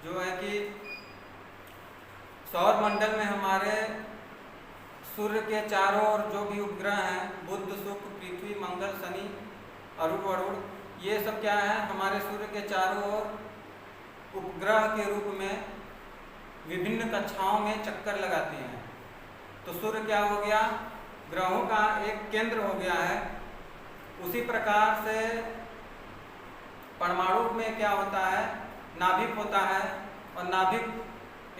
जो है कि सौर मंडल में हमारे सूर्य के चारों ओर जो भी उपग्रह हैं, बुध, शुक्र, पृथ्वी, मंगल, शनि, अरुण, वरुण, ये सब क्या है, हमारे सूर्य के चारों ओर उपग्रह के रूप में विभिन्न कक्षाओं में चक्कर लगाते हैं। तो सूर्य क्या हो गया, ग्रहों का एक केंद्र हो गया है। उसी प्रकार से परमाणु में क्या होता है, नाभिक होता है, और नाभिक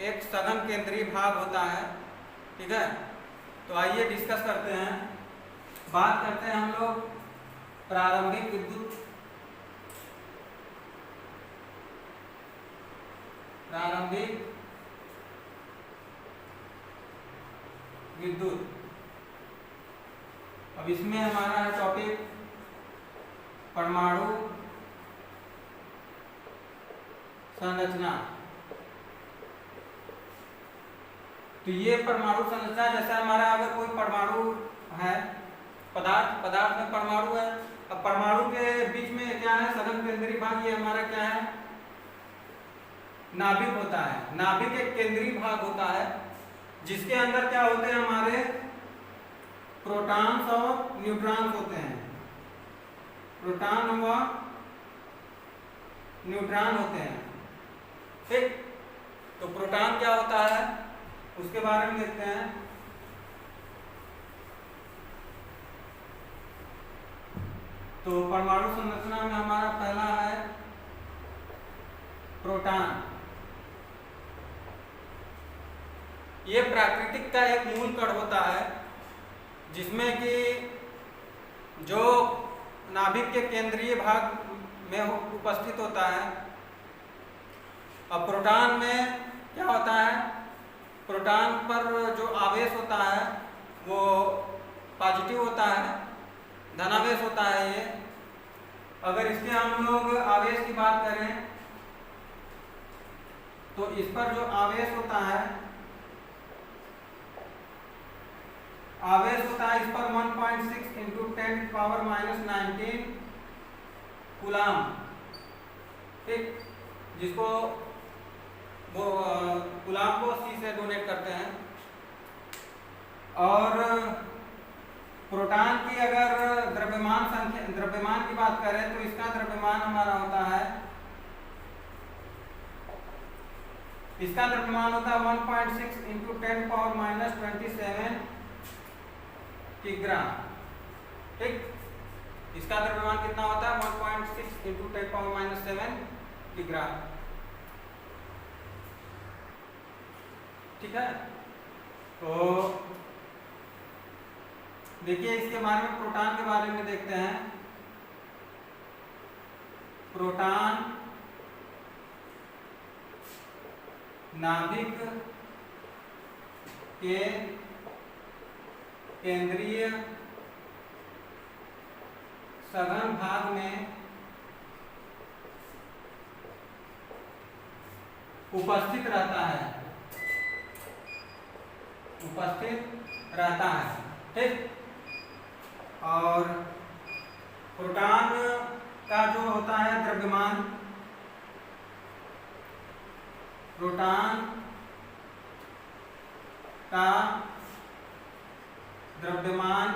एक सघन केंद्रीय भाग होता है। ठीक है, तो आइए डिस्कस करते हैं। बात करते हैं हम लोग प्रारंभिक विद्युत अब इसमें हमारा है टॉपिक परमाणु संरचना। तो ये परमाणु संरचना, जैसा हमारा अगर कोई परमाणु है, पदार्थ में परमाणु है। अब परमाणु के बीच में क्या है, सघन केंद्रीय भाग, ये हमारा क्या है, नाभिक होता है। नाभिक एक केंद्रीय भाग होता है जिसके अंदर क्या होते हैं, हमारे प्रोटॉन्स और न्यूट्रॉन्स होते हैं। प्रोटॉन व न्यूट्रॉन होते हैं। ठीक, तो प्रोटॉन क्या होता है उसके बारे में देखते हैं। तो परमाणु संरचना में हमारा पहला है प्रोटॉन। ये प्राकृतिक का एक मूल कण होता है जिसमें कि जो नाभिक के केंद्रीय भाग में उपस्थित होता है। अब प्रोटॉन में क्या होता है, प्रोटॉन पर जो आवेश होता है वो पॉजिटिव होता है, धनावेश होता है। ये अगर इसके हम लोग आवेश की बात करें तो इस पर जो आवेश होता है इस पर 1.6 इंटू 10⁻⁻19 कूलाम। ठीक, जिसको वो कूलाम को C से डोनेट करते हैं। और प्रोटॉन की अगर द्रव्यमान की बात करें तो इसका द्रव्यमान हमारा होता है 1.6 इंटू 10⁻⁻27 किग्रा। ठीक, इसका द्रव्यमान कितना होता है, 1.6 इंटू 10⁻⁻7 किग्रा। ठीक है, तो देखिए इसके बारे में, प्रोटॉन के बारे में देखते हैं। प्रोटॉन नाभिक के केंद्रीय सघन भाग में उपस्थित रहता है। ठीक, और प्रोटॉन का जो होता है द्रव्यमान, प्रोटॉन का द्रव्यमान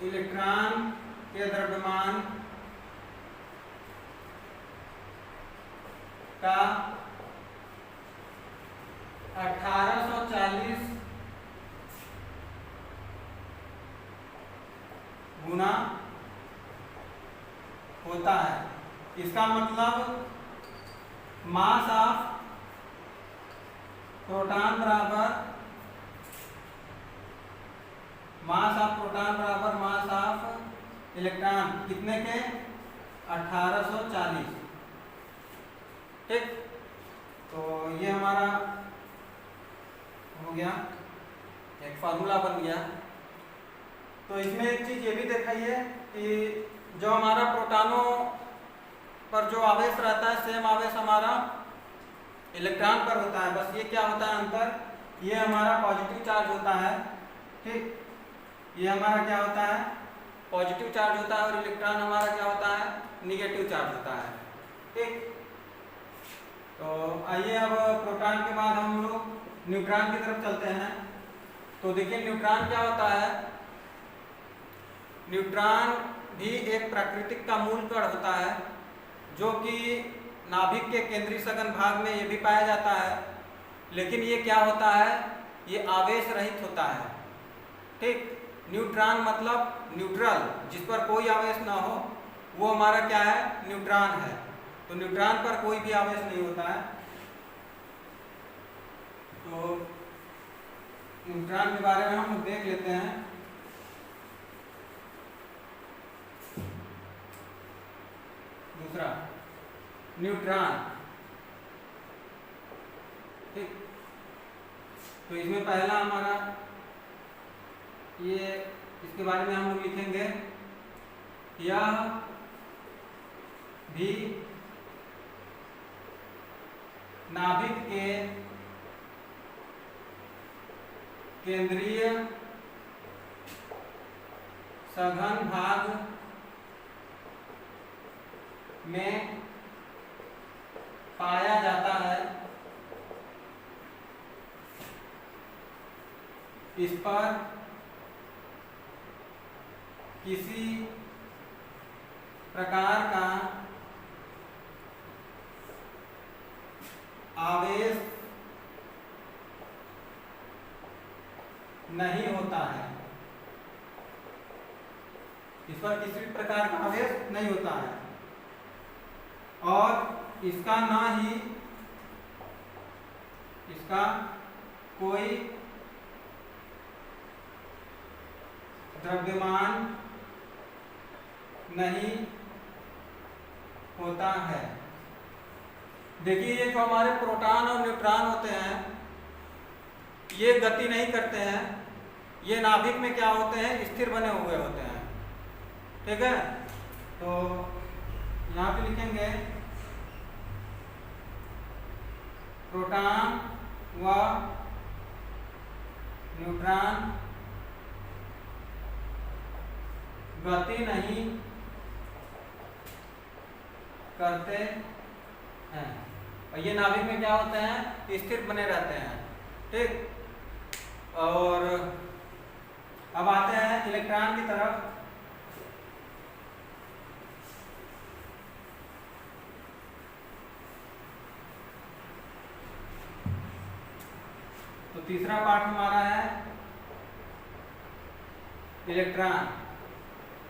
इलेक्ट्रॉन के द्रव्यमान का 1840 गुना होता है। इसका मतलब मास ऑफ प्रोटॉन बराबर मास ऑफ इलेक्ट्रॉन, कितने के, 1840। ठीक, तो ये हमारा हो गया, एक फार्मूला बन गया। तो इसमें एक चीज ये भी दिखाइए कि जो हमारा प्रोटॉनों पर जो आवेश रहता है, सेम आवेश हमारा इलेक्ट्रॉन पर होता है। बस ये क्या होता है अंतर, ये हमारा पॉजिटिव चार्ज होता है। ठीक, ये हमारा क्या होता है, पॉजिटिव चार्ज होता है, और इलेक्ट्रॉन हमारा क्या होता है, निगेटिव चार्ज होता है। ठीक, तो आइए अब प्रोटॉन के बाद हम लोग न्यूट्रॉन की तरफ चलते हैं। तो देखिए न्यूट्रॉन क्या होता है। न्यूट्रॉन भी एक प्राकृतिक का मूल कण होता है, जो कि नाभिक के केंद्रीय सघन भाग में ये भी पाया जाता है। लेकिन ये क्या होता है, ये आवेश रहित होता है। ठीक, न्यूट्रॉन मतलब न्यूट्रल, जिस पर कोई आवेश ना हो, वो हमारा क्या है, न्यूट्रॉन है। तो न्यूट्रॉन पर कोई भी आवेश नहीं होता है। तो न्यूट्रॉन के बारे में हम देख लेते हैं। दूसरा न्यूट्रॉन। ठीक, तो इसमें पहला हमारा ये, इसके बारे में हम लोग लिखेंगे, यह भी नाभिक के केंद्रीय सघन भाग में पाया जाता है। इस पर किसी प्रकार का आवेश नहीं होता है। इस पर किसी प्रकार का आवेश नहीं होता है और इसका ना ही इसका कोई द्रव्यमान नहीं होता है। देखिए ये जो हमारे प्रोटॉन और न्यूट्रॉन होते हैं, ये गति नहीं करते हैं। ये नाभिक में क्या होते हैं, स्थिर बने हुए होते हैं। ठीक है, तो यहाँ पे लिखेंगे प्रोटॉन व न्यूट्रॉन गति नहीं करते हैं और ये नाभिक में क्या होते हैं, स्थिर बने रहते हैं। ठीक, और अब आते हैं इलेक्ट्रॉन की तरफ। तो तीसरा पार्ट हमारा है इलेक्ट्रॉन।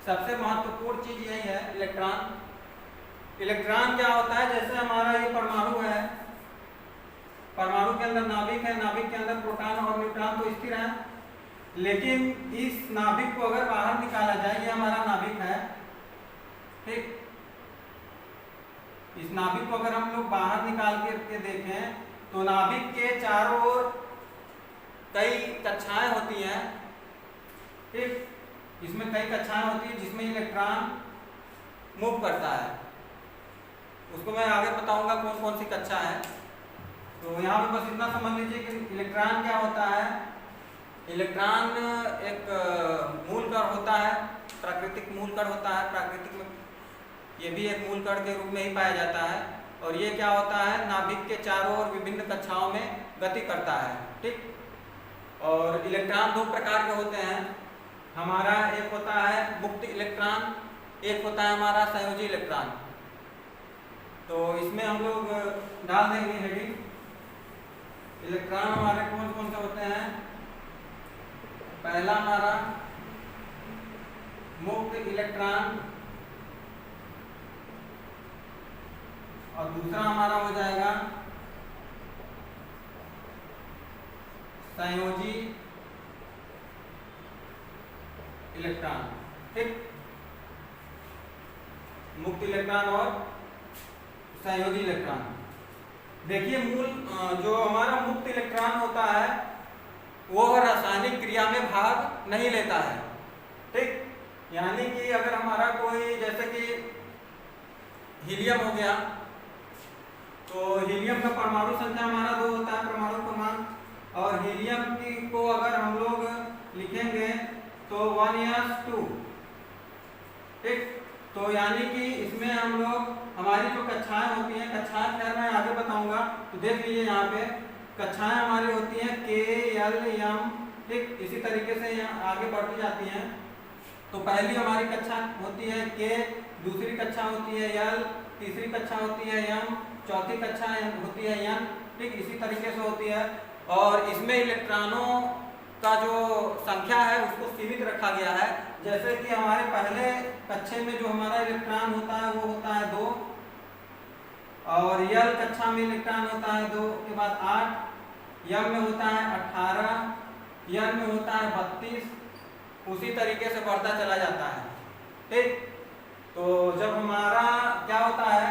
सबसे महत्वपूर्ण चीज यही है इलेक्ट्रॉन। इलेक्ट्रॉन क्या होता है, जैसे हमारा ये परमाणु है, परमाणु के अंदर नाभिक है, नाभिक के अंदर प्रोटॉन और न्यूट्रॉन तो स्थिर है। लेकिन इस नाभिक को अगर बाहर निकाला जाए, ये हमारा नाभिक है। ठीक, इस नाभिक को अगर हम लोग बाहर निकाल के देखें तो नाभिक के चारों ओर कई कक्षाएं होती हैं। ठीक, इसमें कई कक्षाएं होती है जिसमें इलेक्ट्रॉन मूव करता है। उसको मैं आगे बताऊंगा कौन कौन सी कक्षा है। तो यहाँ पे बस इतना समझ लीजिए कि इलेक्ट्रॉन क्या होता है। इलेक्ट्रॉन एक मूल कण होता है, प्राकृतिक मूल कण होता है। प्राकृतिक में ये भी एक मूल कण के रूप में ही पाया जाता है। और ये क्या होता है, नाभिक के चारों ओर विभिन्न कक्षाओं में गति करता है। ठीक, और इलेक्ट्रॉन दो प्रकार के होते हैं। हमारा एक होता है मुक्त इलेक्ट्रॉन, एक होता है हमारा संयोजी इलेक्ट्रॉन। तो इसमें हम लोग डाल देंगे हेडिंग। इलेक्ट्रॉन हमारे कौन कौन से होते हैं। पहला हमारा मुक्त इलेक्ट्रॉन और दूसरा हमारा हो जाएगा संयोजी इलेक्ट्रॉन। ठीक, मुक्त इलेक्ट्रॉन और संयोजी इलेक्ट्रॉन। देखिए मूल जो हमारा मुक्त इलेक्ट्रॉन होता है वो रासायनिक क्रिया में भाग नहीं लेता है। ठीक, यानी कि अगर हमारा कोई जैसे कि हीलियम हो गया, तो हीलियम का परमाणु संख्या हमारा 2 होता है, परमाणु क्रमांक। और हीलियम की को अगर हम लोग लिखेंगे तो 1s2। ठीक, तो यानी कि इसमें हम लोग हमारी जो कक्षाएं होती हैं, कक्षाएं खैर मैं आगे बताऊंगा, तो देख लीजिए यहाँ पे कक्षाएं हमारी होती हैं के एल एम, ठीक, इसी तरीके से यहाँ आगे बढ़ती जाती हैं। तो पहली हमारी कक्षा होती है के, दूसरी कक्षा होती है एल, तीसरी कक्षा होती है एम, चौथी कक्षा होती है एन, ठीक, इसी तरीके से होती है। और इसमें इलेक्ट्रॉनों का जो संख्या है उसको सीमित रखा गया है। जैसे कि हमारे पहले कक्षा में जो हमारा इलेक्ट्रॉन होता है वो होता है 2, और यल कक्षा में इलेक्ट्रॉन होता है 2 के बाद 8, यम में होता है 18, यन में होता है 32, उसी तरीके से बढ़ता चला जाता है, ठीक। तो जब हमारा क्या होता है,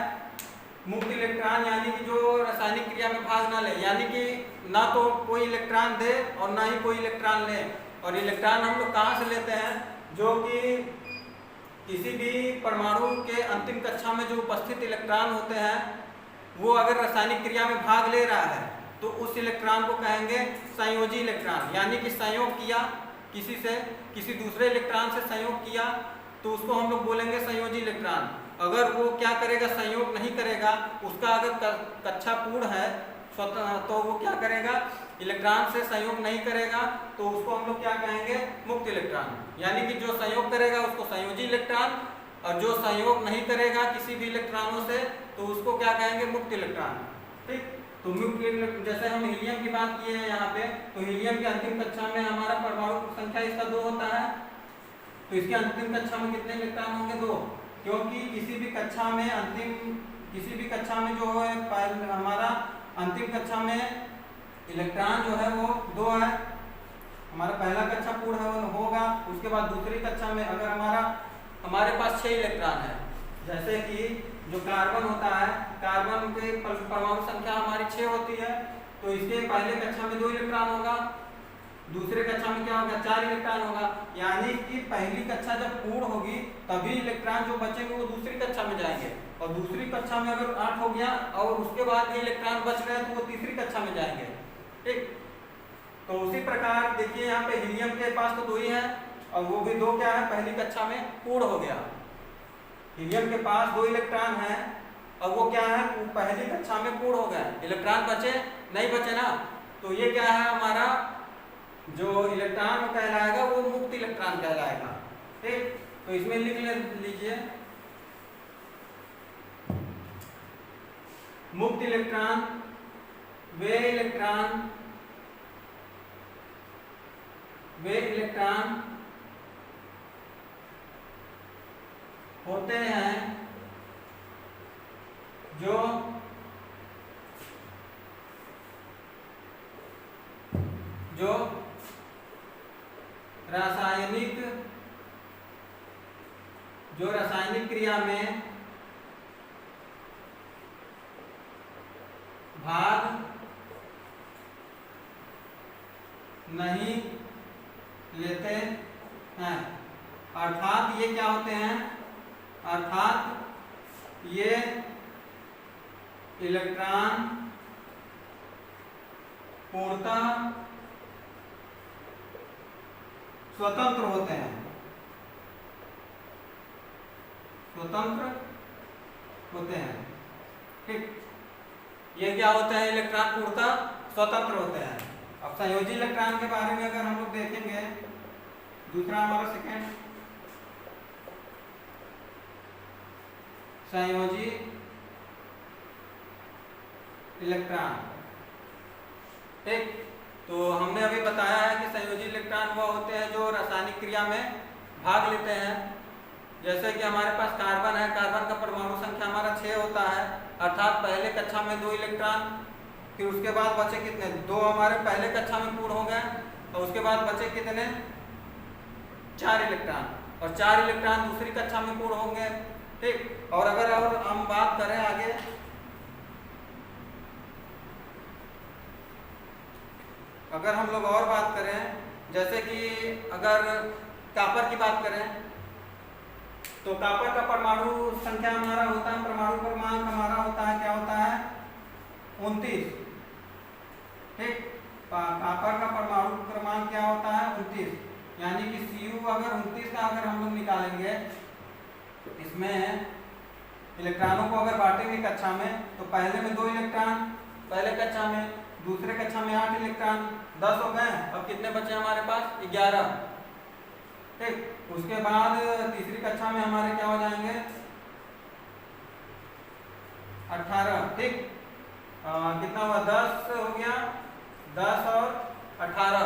मुक्त इलेक्ट्रॉन यानी कि जो रासायनिक क्रिया में भाग ना ले, यानी कि ना तो कोई इलेक्ट्रॉन दे और ना ही कोई इलेक्ट्रॉन ले। और इलेक्ट्रॉन हम लोग कहाँ से लेते हैं, जो कि किसी भी परमाणु के अंतिम कक्षा में जो उपस्थित इलेक्ट्रॉन होते हैं वो अगर रासायनिक क्रिया में भाग ले रहा है तो उस इलेक्ट्रॉन को कहेंगे संयोजी इलेक्ट्रॉन। यानी कि संयोग किया किसी से, किसी दूसरे इलेक्ट्रॉन से संयोग किया तो उसको हम लोग बोलेंगे संयोजी इलेक्ट्रॉन। अगर वो क्या करेगा, संयोग नहीं करेगा, उसका अगर कक्षा पूर्ण है तो वो क्या करेगा, इलेक्ट्रॉन से संयोग नहीं करेगा, तो उसको हम लोग क्या कहेंगे, मुक्त इलेक्ट्रॉन। यानी कि जो संयोग करेगा उसको संयोजी इलेक्ट्रॉन, और जो संयोग नहीं करेगा किसी भी इलेक्ट्रॉनों से तो उसको क्या कहेंगे, मुक्त इलेक्ट्रॉन, ठीक। तो मुक्त, जैसे हम हीलियम की बात किए हैं यहाँ पे, तो हीलियम की अंतिम कक्षा में हमारा परमाणु संख्या इसका 2 होता है, तो इसकी अंतिम कक्षा में कितने इलेक्ट्रॉन होंगे, 2, क्योंकि किसी भी कक्षा में जो है हमारा अंतिम कक्षा में इलेक्ट्रॉन जो है वो 2 है। हमारा पहला कक्षा पूर्ण होगा, उसके बाद दूसरी कक्षा में अगर हमारे पास 6 इलेक्ट्रॉन है, जैसे कि जो कार्बन होता है, कार्बन के परमाणु संख्या हमारी 6 होती है, तो इसके पहले कक्षा में 2 इलेक्ट्रॉन होगा, दूसरे कक्षा में क्या होगा, 4 इलेक्ट्रॉन होगा। यानी कि पहली कक्षा जब पूर्ण होगी तभी इलेक्ट्रॉन जो बचेंगे वो दूसरी कक्षा में जाएंगे, और दूसरी कक्षा में अगर 8 हो गया और उसके बाद भी इलेक्ट्रॉन बच रहे हैं तो वो तीसरी कक्षा में जाएंगे, ठीक। तो उसी प्रकार देखिए यहाँ पे हीलियम के पास तो 2 ही है, और वो भी 2 क्या है, पहली कक्षा में पूर्ण हो गया। हीलियम के पास 2 इलेक्ट्रॉन है और वो क्या है, पहली कक्षा में पूर्ण हो गया, इलेक्ट्रॉन बचे नहीं बचे ना, तो ये क्या है, हमारा जो इलेक्ट्रॉन कहलाएगा वो मुक्त इलेक्ट्रॉन कहलाएगा, ठीक। तो इसमें लिख लीजिए, मुक्त इलेक्ट्रॉन वे इलेक्ट्रॉन होते हैं जो रासायनिक क्रिया में भाग नहीं लेते हैं। अर्थात ये क्या होते हैं, अर्थात ये इलेक्ट्रॉन पूर्णतः स्वतंत्र होते हैं, ठीक। ये क्या होते हैं, इलेक्ट्रॉन पूर्णतः स्वतंत्र होते हैं। अब संयोजी इलेक्ट्रॉन के बारे में अगर हम लोग देखेंगे, दूसरा हमारा सेकेंड, संयोजी इलेक्ट्रॉन, ठीक। तो हमने अभी बताया है कि संयोजी इलेक्ट्रॉन वो होते हैं जो रासायनिक क्रिया में भाग लेते हैं। जैसे कि हमारे पास कार्बन है, कार्बन का परमाणु संख्या हमारा 6 होता है, अर्थात पहले कक्षा में 2 इलेक्ट्रॉन, फिर उसके बाद बचे कितने, 2 हमारे पहले कक्षा में पूर्ण हो गए, और उसके बाद बचे कितने, 4 इलेक्ट्रॉन, और 4 इलेक्ट्रॉन दूसरी कक्षा में पूर्ण होंगे, ठीक। और अगर हम बात करें आगे, अगर हम लोग और बात करें, जैसे कि अगर कॉपर की बात करें, तो कॉपर का परमाणु संख्या हमारा होता है, परमाणु क्रमांक हमारा होता है, क्या होता है, 29, ठीक। कॉपर का परमाणु क्रमांक क्या होता है, 29। यानी कि Cu अगर 29 का अगर हम लोग निकालेंगे इसमें इलेक्ट्रॉनों को अगर बांटेंगे कक्षा में तो पहले में 2 इलेक्ट्रॉन, पहले कक्षा में, दूसरे कक्षा में 8 इलेक्ट्रॉन, 10 हो गए। अब कितने बचे हमारे पास? 11। ठीक, उसके बाद तीसरी कक्षा में हमारे क्या हो जाएंगे? 18। ठीक, कितना हुआ? 10 हो गया, 10 और 18,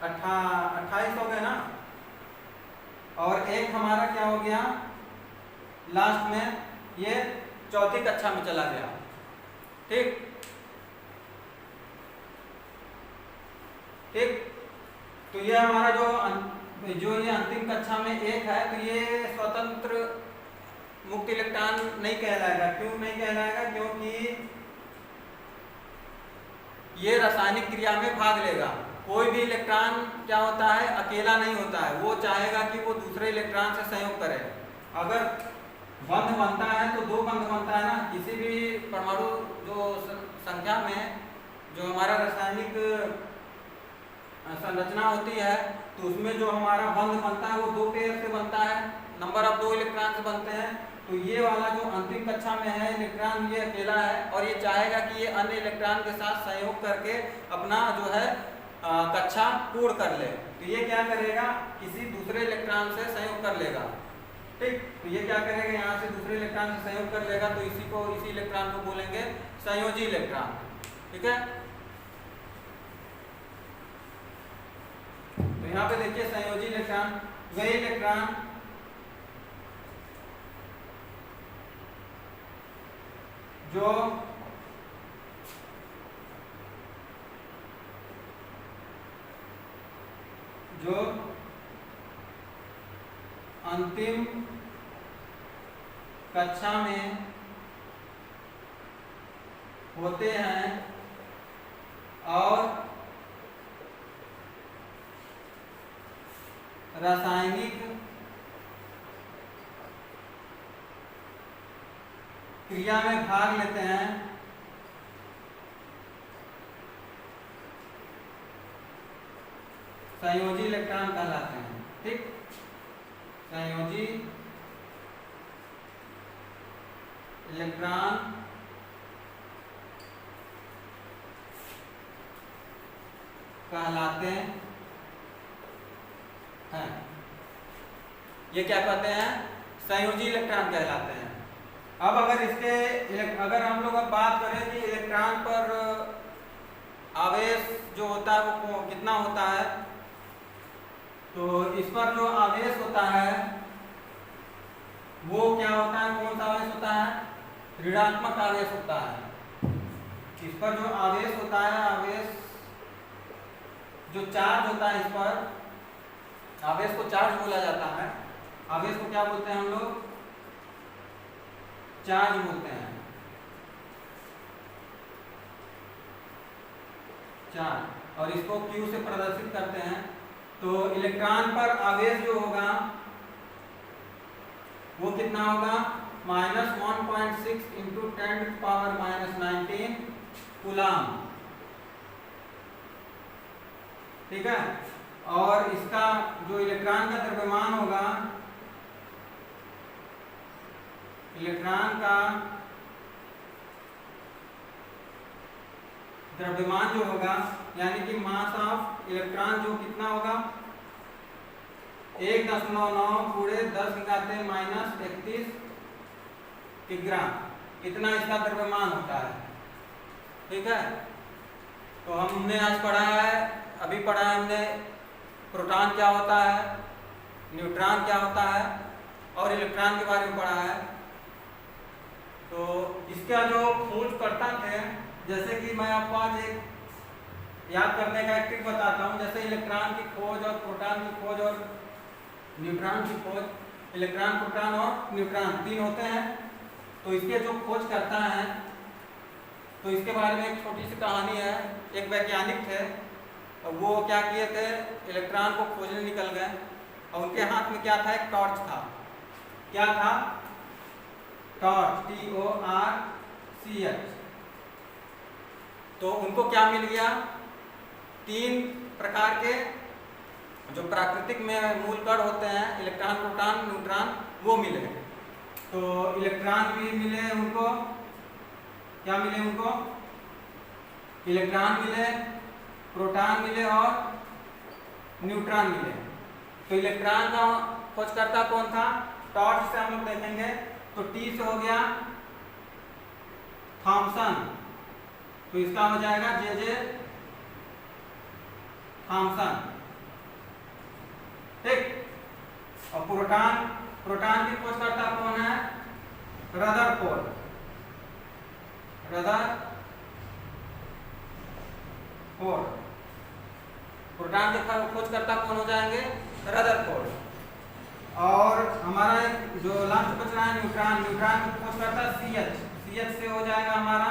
28 हो गए ना। और एक हमारा क्या हो गया लास्ट में? ये चौथी कक्षा में चला गया। ठीक ठीक, तो ये हमारा जो ये अंतिम कक्षा में एक है, तो ये स्वतंत्र मुक्त इलेक्ट्रॉन नहीं कहलाएगा। क्यों नहीं कहलाएगा? क्योंकि ये रासायनिक क्रिया में भाग लेगा। कोई भी इलेक्ट्रॉन क्या होता है? अकेला नहीं होता है, वो चाहेगा कि वो दूसरे इलेक्ट्रॉन से संयोग करे। अगर बंध बनता है तो 2 बंध बनता है ना। किसी भी परमाणु जो संख्या में जो हमारा रासायनिक संरचना होती है, तो उसमें जो हमारा बंध बनता है वो 2 पेयर से बनता है, नंबर ऑफ 2 इलेक्ट्रॉन से बनते हैं। तो ये वाला जो अंतिम कक्षा में है इलेक्ट्रॉन, ये अकेला है और ये चाहेगा कि ये अन्य इलेक्ट्रॉन के साथ संयोग करके अपना जो है कक्षा पूर्ण कर ले। तो ये क्या करेगा? किसी दूसरे इलेक्ट्रॉन से संयोग कर लेगा। ठीक, तो ये क्या करेगा? यहाँ से दूसरे इलेक्ट्रॉन से संयोग कर लेगा, तो इसी इलेक्ट्रॉन को बोलेंगे संयोजी इलेक्ट्रॉन। ठीक है, तो यहाँ पे देखिए संयोजी इलेक्ट्रॉन वही इलेक्ट्रॉन जो अंतिम कक्षा में होते हैं और रासायनिक क्रिया में भाग लेते हैं, संयोजी इलेक्ट्रॉन कहलाते हैं। ठीक, संयोजी इलेक्ट्रॉन कहलाते हैं। ये क्या कहते हैं? संयोजी इलेक्ट्रॉन कहलाते हैं। अब अगर हम लोग अब बात करें कि इलेक्ट्रॉन पर आवेश जो होता है वो कितना होता है, तो इस पर जो आवेश होता है वो क्या होता है? कौन सा आवेश होता है? ऋणात्मक आवेश होता है। इस पर जो आवेश होता है, आवेश जो चार्ज होता है, इस पर आवेश को चार्ज बोला जाता है। आवेश को क्या बोलते हैं हम लोग? चार्ज बोलते हैं, चार्ज। और इसको Q से प्रदर्शित करते हैं। तो इलेक्ट्रॉन पर आवेश जो होगा वो कितना होगा? -1.6 × 10⁻⁻19 कूलम। ठीक है, और इसका जो इलेक्ट्रॉन का द्रव्यमान होगा, इलेक्ट्रॉन का द्रव्यमान जो होगा, यानी कि मास ऑफ इलेक्ट्रॉन जो कितना होगा? 1.9 × 10⁻⁻31 किग्राम। इतना इसका द्रव्यमान होता है। ठीक है, तो हमने आज पढ़ा है, अभी पढ़ा है हमने प्रोटॉन क्या होता है, न्यूट्रॉन क्या होता है और इलेक्ट्रॉन के बारे में पढ़ा है। तो इसका जो खोजकर्ता थे, जैसे कि मैं आपको आज एक याद करने का एक ट्रिक बताता हूँ। जैसे इलेक्ट्रॉन की खोज और प्रोटॉन की खोज और न्यूट्रॉन की खोज, इलेक्ट्रॉन, प्रोटॉन और न्यूट्रॉन 3 होते हैं। तो इसके जो खोज करता है, तो इसके बारे में एक छोटी सी कहानी है। एक वैज्ञानिक थे, वो क्या किए थे? इलेक्ट्रॉन को खोजने निकल गए और उनके हाथ में क्या था? एक टॉर्च था। क्या था? Torch, TORCH। तो उनको क्या मिल गया? 3 प्रकार के जो प्राकृतिक में मूल कण होते हैं इलेक्ट्रॉन, प्रोटॉन, न्यूट्रॉन, वो मिले। तो इलेक्ट्रॉन भी मिले उनको, क्या मिले उनको? इलेक्ट्रॉन मिले, प्रोटॉन मिले और न्यूट्रॉन मिले। तो इलेक्ट्रॉन का खोजकर्ता कौन था? टॉर्च से हम लोग देखेंगे तो टी से हो गया थॉमसन, तो इसका हो जाएगा जे थॉमसन, ठीक। और प्रोटॉन की खोजकर्ता कौन है? रदरफोर्ड। प्रोटॉन के खोजकर्ता कौन हो जाएंगे? रदरफोर्ड। और हमारा जो लास्ट बच रहा है न्यूट्रॉन की खोजकर्ता CH से हो जाएगा हमारा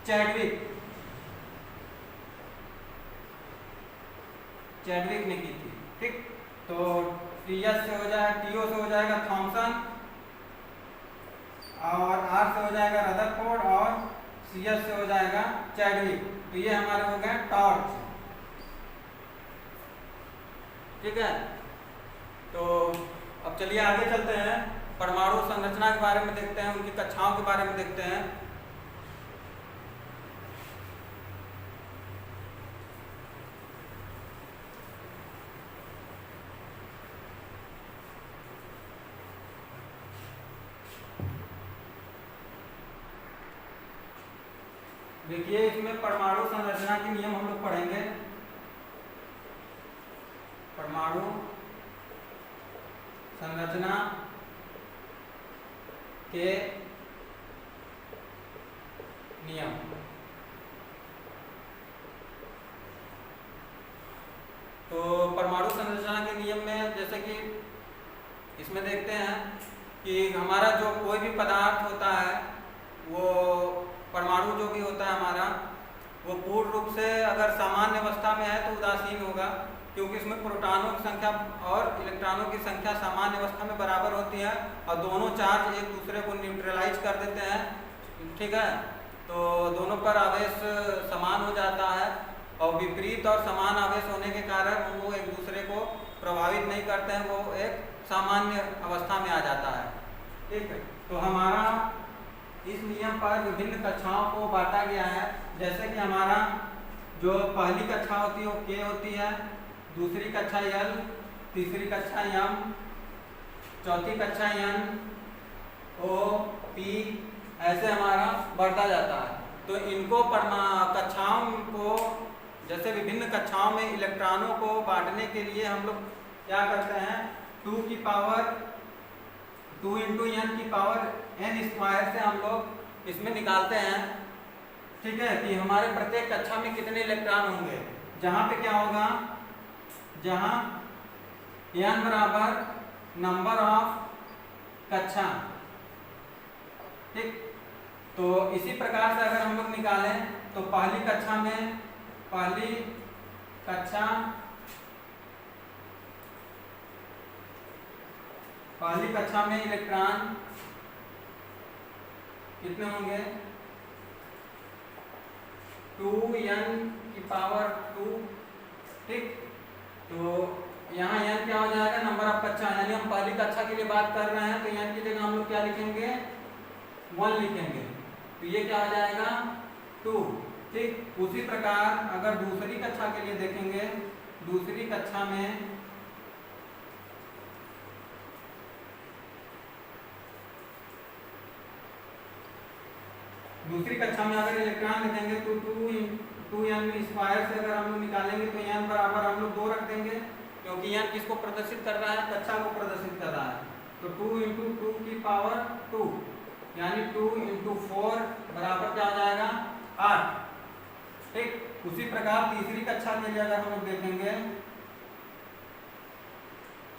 चैडविक ने की थी, ठीक। तो TO से हो जाएगा थॉमसन, और R से हो जाएगा रदरफोर्ड, और CH से हो जाएगा चैडविक। तो ये हमारे हो गए टॉर्च, ठीक है। तो अब चलिए आगे चलते हैं, परमाणु संरचना के बारे में देखते हैं, उनकी कक्षाओं के बारे में देखते हैं। देखिए इसमें परमाणु संरचना के नियम हम लोग पढ़ेंगे। परमाणु संरचना के नियम। तो परमाणु संरचना के नियम में जैसे कि इसमें देखते हैं कि हमारा जो कोई भी पदार्थ होता है, वो परमाणु जो भी होता है हमारा, वो पूर्ण रूप से अगर सामान्य अवस्था में है तो उदासीन होगा, क्योंकि इसमें प्रोटॉनों की संख्या और इलेक्ट्रॉनों की संख्या सामान्य अवस्था में बराबर होती है, और दोनों चार्ज एक दूसरे को न्यूट्रलाइज कर देते हैं, ठीक है। तो दोनों पर आवेश समान हो जाता है, और विपरीत और समान आवेश होने के कारण वो एक दूसरे को प्रभावित नहीं करते हैं, वो एक सामान्य अवस्था में आ जाता है, ठीक है। तो हमारा इस नियम पर विभिन्न कक्षाओं को बांटा गया है। जैसे कि हमारा जो पहली कक्षा होती है वो K होती है, दूसरी कक्षा L, तीसरी कक्षा M, चौथी कक्षा N, O, P, ऐसे हमारा बढ़ता जाता है। तो इनको कक्षाओं को, जैसे विभिन्न कक्षाओं में इलेक्ट्रॉनों को बांटने के लिए हम लोग क्या करते हैं, 2 into n की पावर n स्क्वायर से हम लोग इसमें निकालते हैं, ठीक है, कि हमारे प्रत्येक कक्षा में कितने इलेक्ट्रॉन होंगे। जहाँ पे क्या होगा, जहाँ n बराबर नंबर ऑफ कक्षा, ठीक। तो इसी प्रकार से अगर हम लोग निकालें तो पहली कक्षा में इलेक्ट्रॉन कितने होंगे, 2n की पावर 2, ठीक। तो यहाँ n क्या हो जाएगा, नंबर ऑफ कक्षा, यानी हम पहली कक्षा के लिए बात कर रहे हैं, तो n की जगह हम लोग क्या लिखेंगे, 1 लिखेंगे। तो ये क्या हो जाएगा, 2, ठीक। उसी प्रकार अगर दूसरी कक्षा के लिए देखेंगे, दूसरी कक्षा में अगर इलेक्ट्रॉन लिखेंगे तो 2n स्क्वायर से अगर हम लोग निकालेंगे तो n बराबर हम लोग 2 रख देंगे, क्योंकि n किसको प्रदर्शित कर रहा है, कक्षा को प्रदर्शित कर रहा है। तो 2 into 2 की पावर 2, यानी 2 into 4 बराबर क्या हो जाएगा, 8, ठीक। उसी प्रकार तीसरी कक्षा के लिए अगर हम लोग देखेंगे,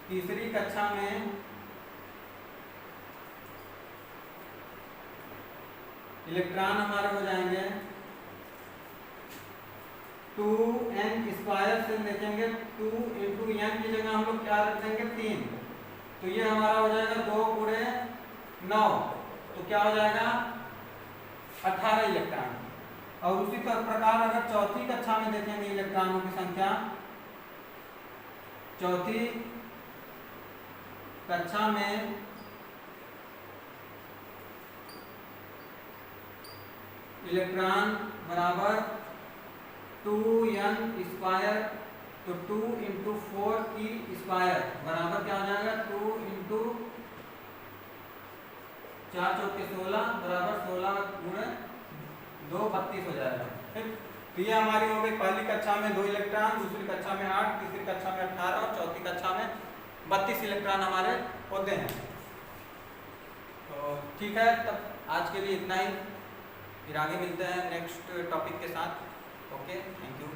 तीसरी कक्षा में इलेक्ट्रॉन हमारे हो जाएंगे 2n स्क्वायर से देखेंगे, 2 into n की जगह हम लोग क्या रख देंगे, 3। तो ये हमारा हो जाएगा 2 गुणे 9, तो क्या हो जाएगा 18 इलेक्ट्रॉन। और उसी प्रकार अगर चौथी कक्षा में देखेंगे इलेक्ट्रॉनों की संख्या, चौथी कक्षा में इलेक्ट्रॉन बराबर 2n स्क्वायर, तो 2 इंटू 4 ई स्क्वायर बराबर क्या हो जाएगा 2 इंटू 4 चौके 16 बराबर 16 गुणे 2 32 हो जाएगा। ठीक, तो ये हमारी हो गई पहली कक्षा में 2 इलेक्ट्रॉन, दूसरी कक्षा में 8, तीसरी कक्षा में 18 और चौथी कक्षा में 32 इलेक्ट्रॉन हमारे होते हैं। तो ठीक है, तब आज के लिए इतना ही, फिर आगे मिलते हैं नेक्स्ट टॉपिक के साथ। Okay, thank you.